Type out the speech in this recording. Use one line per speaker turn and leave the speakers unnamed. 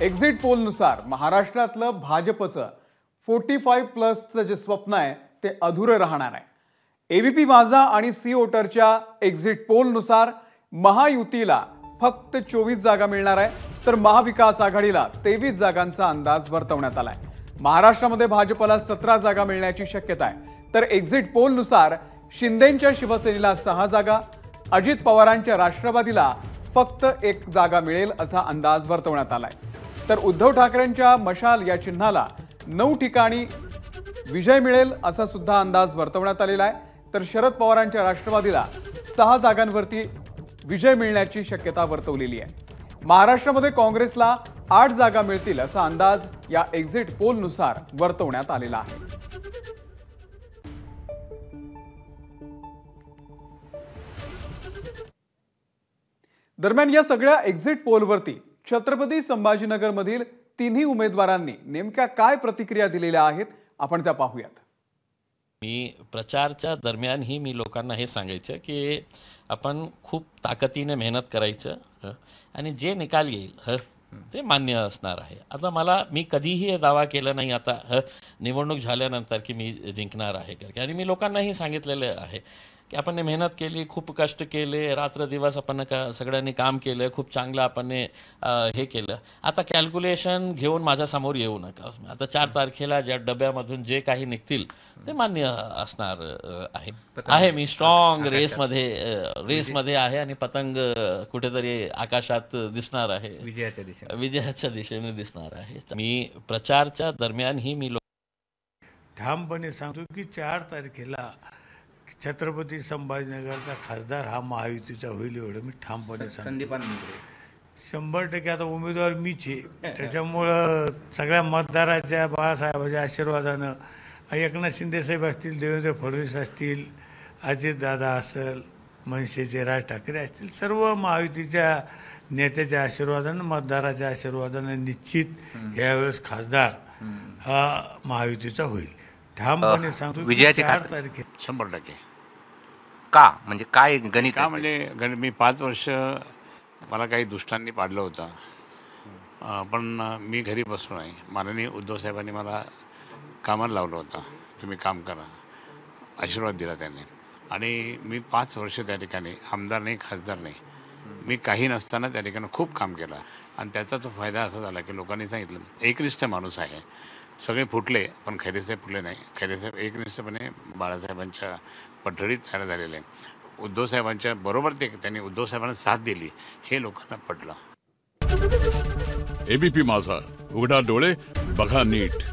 Exit पोलनुसार महाराष्ट्रातलं भाजपचं 45+ जे स्वप्न आहे ते अधुरं राहणार आहे। एबीपी माझा आणि सी वोटरच्या एक्झिट पोलनुसार महायुतीला फक्त 24 जागा मिळणार आहे, तर महाविकास आघाडीला 23 जागांचा अंदाज वर्तवण्यात आलाय। महाराष्ट्रामध्ये भाजपला 17 जागा मिळण्याची शक्यता आहे, तर एक्झिट पोलनुसार शिंदेंच्या शिवसेनेला 6 जागा, अजित पवारांच्या राष्ट्रवादीला फक्त 1 जागा मिळेल असा अंदाज वर्तवण्यात आलाय। तर उद्धव ठाकरेंच्या मशाल या चिन्हाला 9 ठिकाणी विजय मिळेल असा सुद्धा अंदाज वर्तवण्यात आलेला आहे। तर शरद पवारांच्या राष्ट्रवादीला 6 जागांवरती विजय मिळण्याची शक्यता वर्तवलेली आहे। महाराष्ट्रामध्ये काँग्रेसला 8 जागा मिळतील असा अंदाज या एक्झिट पोलनुसार वर्तवण्यात आलेला आहे। दरम्यान या सगळ्या एक्झिट पोलवरती छत्रपती संभाजीनगरमधील तिन्ही उमेदवारांनी नेमक्या काय प्रतिक्रिया दिलेल्या आहेत आपण त्या पाहूयात।
मी प्रचारच्या दरम्यानही मी लोकांना हे सांगायचं की आपण खूप ताकदीने मेहनत करायचं आणि जे निकाल येईल ते मान्य असणार आहे। आता मी कधीही हे दावा केला नाही आता निवडणूक झाल्यानंतर की मी जिंकणार आहे का, आणि मी लोकांनाही सांगितलेलं आहे की आपण मेहनत केली, खूप कष्ट केले, रात्र दिवस आपण सगळ्यांनी काम केलं, खूप चांगलं आपण हे केलं। आता कॅल्क्युलेशन घेऊन माझ्यासमोर येऊ नका। आता 4 तारखेला ज्या डब्यामधून जे काही निघतील ते मान्य असणार आहे। मी स्ट्रॉंग रेसमध्ये आहे आणि पतंग कुठेतरी आकाशात दिसणार आहे, विजयाच्या दिशेने दिसणार आहे। मी प्रचारच्या दरम्यानही मी
ठामपणे सांगतो की 4 तारखेला छत्रपती संभाजीनगरचा खासदार हा महायुतीचा होईल, एवढं मी ठामपणे सांगतो। 100% आता उमेदवार मीच आहे, त्याच्यामुळं सगळ्या मतदाराच्या बाळासाहेबांच्या आशीर्वादानं एकनाथ शिंदेसाहेब असतील, देवेंद्र फडणवीस असतील, अजितदादा असेल, मनसेचे राज ठाकरे असतील, सर्व महायुतीच्या नेत्याच्या आशीर्वादानं, मतदाराच्या आशीर्वादानं निश्चित यावेळेस खासदार हा महायुतीचा होईल। ठामपणे सांगतो
विजयाची
4 तारखेला
100%।
का म्हणजे काय गणित
का म्हणजे मी 5 वर्ष मला काही दुष्टांनी पाडलं होतं, पण मी घरी बसलो नाही। माननीय उद्धव साहेबांनी मला कामाला लावलं होतं, तुम्ही काम करा, आशीर्वाद दिला त्यांनी, आणि मी 5 वर्ष त्या ठिकाणी आमदार नाही, खासदार नाही, मी काही नसताना त्या ठिकाणी खूप काम केलं, आणि त्याचा तो फायदा असा झाला की लोकांनी सांगितलं एकनिष्ठ माणूस आहे। सगळे फुटले पण खैरेसाहेब फुटले नाही। खैरेसाहेब एकनिष्ठपणे बाळासाहेबांच्या पठडीत तयार झालेले आहे। उद्धव साहेबांच्या बरोबर त्यांनी उद्धव साहेबांना साथ दिली, हे लोकांना पटलं।
एबीपी माझा, उघडा डोळे बघा नीट।